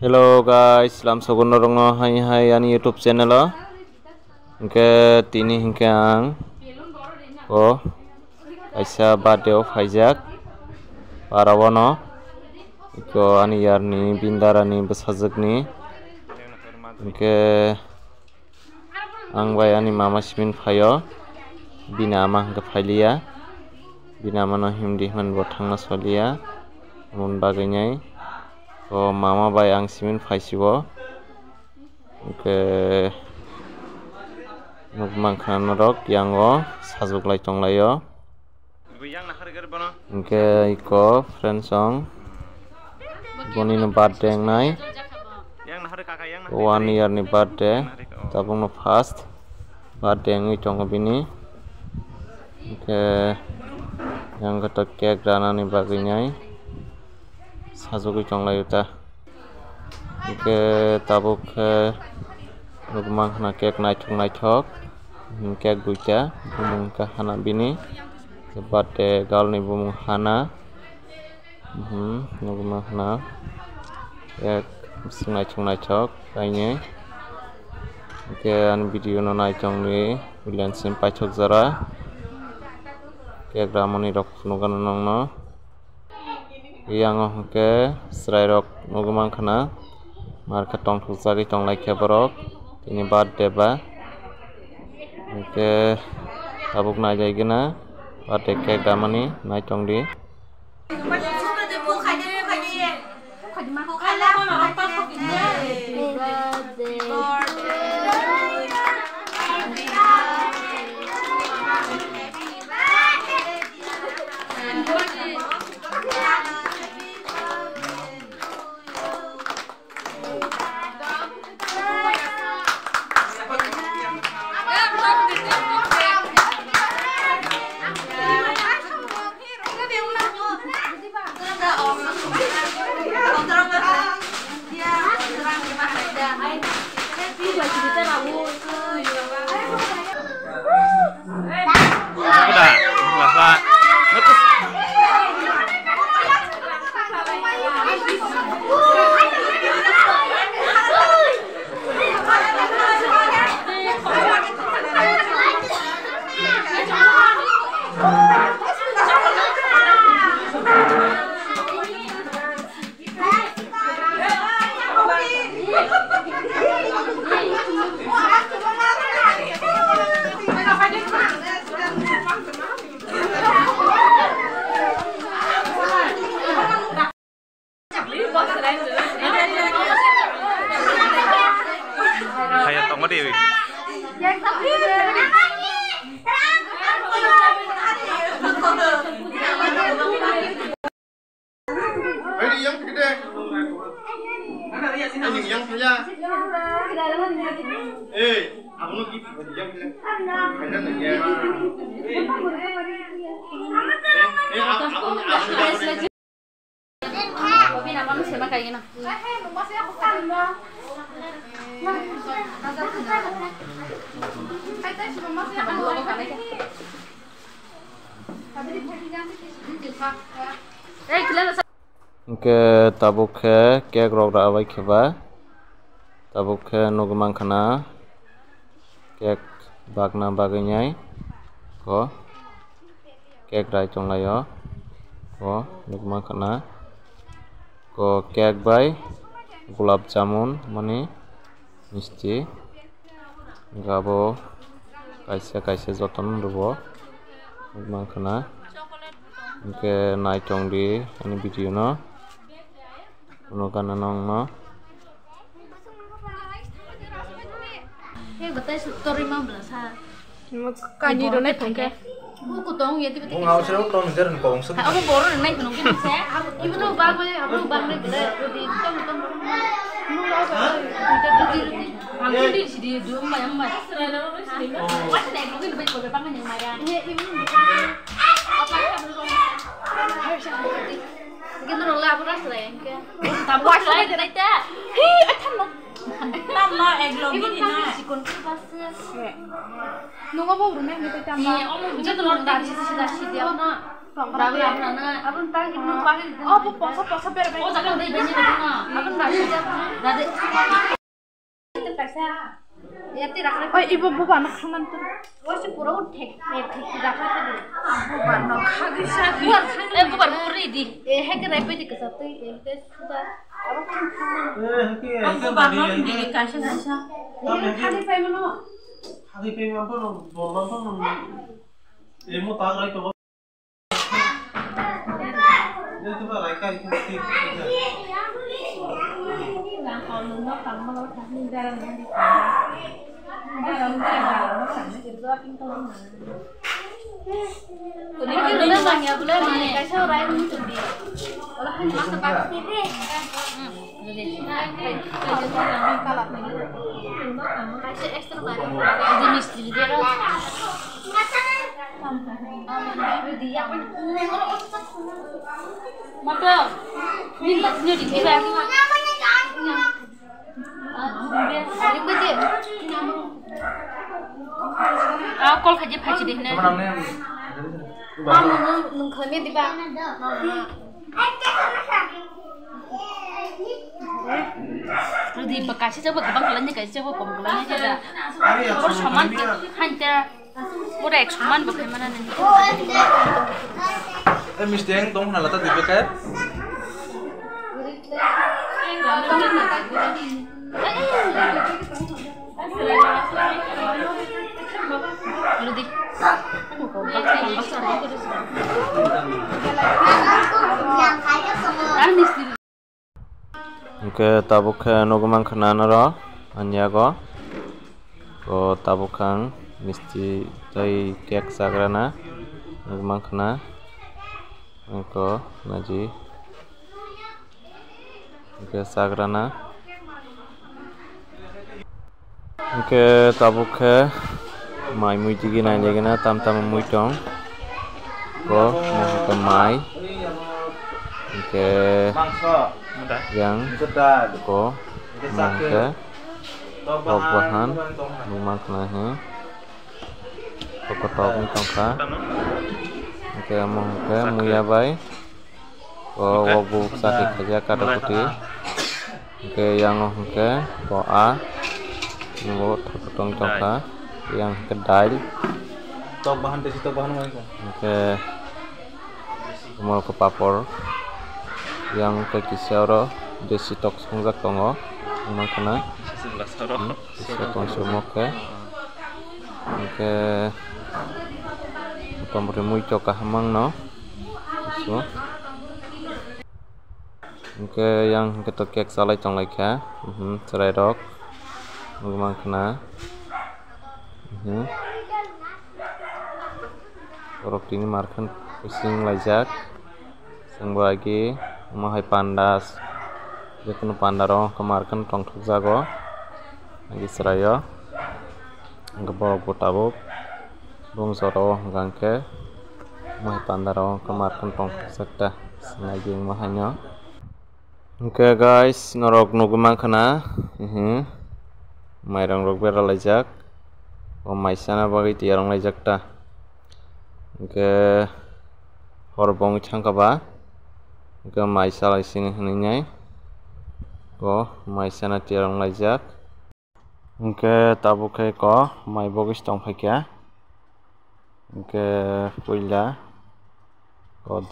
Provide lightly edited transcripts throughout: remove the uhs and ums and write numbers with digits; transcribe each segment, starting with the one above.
Hello guys, lam sogono rongo hai ani YouTube channel o. Hingke tini hingke ang ko aisa birthday of Isaac parawono iko ani yarni bindarani besajekni hingke ang bai ani mama simin phayo bina ama hingke phailia bina mano himdi man bo thangna solia mun bagainyai ko mama bai ang simin phaisibo hingke nukmang khana rok yango sajuklai tonglaio hingke iko friend song boni no birthday nai 1 year ni birthday tabung no first birthday ngi tongo bini hingke yang kata cake dana ni bagainyai sajugui tonglaio ta hingke tabuk nukmang khana cake naithok cake duita bumung ka hana bini birthday girl ni bumung hana nukmang khana cake naithok kaine hingke an video no naithok ni ulian sim paithok jara cake ramoni rok phunukgano nongno yango hingke chrai rok nukmang khana marka tongthokjagui tonglai borok tini birthday ba hingke tabuk naijai na birthday cake ramani naitongdi Kayak tonggo dewi. Ini yang gede. Ini yang punya. Aku nu gitu yang punya. Kayaknya ya. Aku Apa siapa kayak gini? Hingke tabuk cake rok rabai kheba tabuk nukmang khana cake bagna bagainyai ko cake rai tonglaio ko nukmang khana ko cake bai gulab jamun mani misti gabo kaisa joton rubo nukmang khana hingke naitongdi ani video no unukana nongno betul story 15 ha. Kanji do nai thongke. Buku tong ya tiba-tiba. ngau sero ton jeron kong sut. Aku boros naik nungkin saya. Ibu tuh bang nih gede di tong. Nu lo di sini dulu bayang mas. Mas naik nungkin lebih boleh pangan yang mayang. Iya ibu. Apa kamu dong? Gitu dong lah aku rasa yang ke. Tapi lagi dari itu. Hi, akan lo. Nama eglogi ini na. Sikon pasnya. Nunggu apa urunan gitu tambah. Iya, om juga telur dari sisi dia na. Rawi apa na? Apa entah gitu panggil. Oh, poso biar Oh, jangan dari banyak na. Apa enggak Oh, ibu bukan anak kanan tuh. bukan muri di. Kol haji deh nih. Di Bekasi coba gampang kelannya guys, coba pembulannya aja dah. Kor soman hantar, kurek soman bagaimana nih? Mesti yang tong nalata di Bekasi. Oke, tabuk nogumang kenana ro, anya go tabukang misti tay kek sagrana, nogumang kena, ko naji, oke sagrana, oke tabuk mai mui tigi nanya gina tam mui tong, ko mau ke mai, oke yang ko mangke bahan lumang kenanya kokotok ni tongka oke mangke muya bay ko wabu sakit kerja kada putih oke yang oke ko a nunggu tong tongka yang kedai Tok bahan desi tok bahan mana? oke mau ke papor yang ke kisaro desi tok sunggak tongo makna setong sumoke oke tombri mui coka hamang no so oke yang ketok kek salai tong laika cerai dok makna orok ini markan pusing lajak sang bagi mahai pandas jekun pandaro kemarkan tong jago lagi seraya ngebo botabo bung soro gangke mahai pandaro kemarkan tong sekta senagi mahanya oke guys norok nugumang kana mairang rok bera lajak maisana bagi tiarang lajak ta oke horbong changkaba ke maisa lai sini haninya ko maisa na tiarang lajak ke tabuk ko mai bogis tong phakya ke puila ko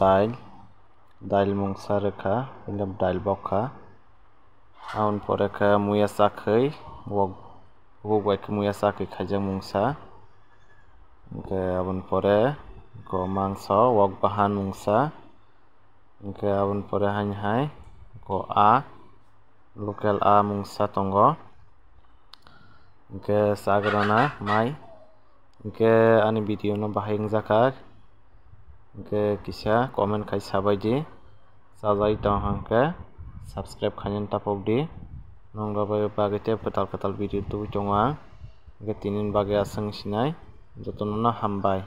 dail mungsa rekha puila dail bokha aun pore ka muya sakhai wog bai ka muya sakhai khajang mungsa ke abun pore ko mangso wog bahan mungsa oke abun pore hai ko a local a mungsa tongo oke sagrana mai oke ani video no bahing jakar oke kisah comment kai sabai di sajai tong hangke subscribe khanyan tapok di nongga bayo bagete petal video tu chonga oke tinin bage asang sinai jotonna hambai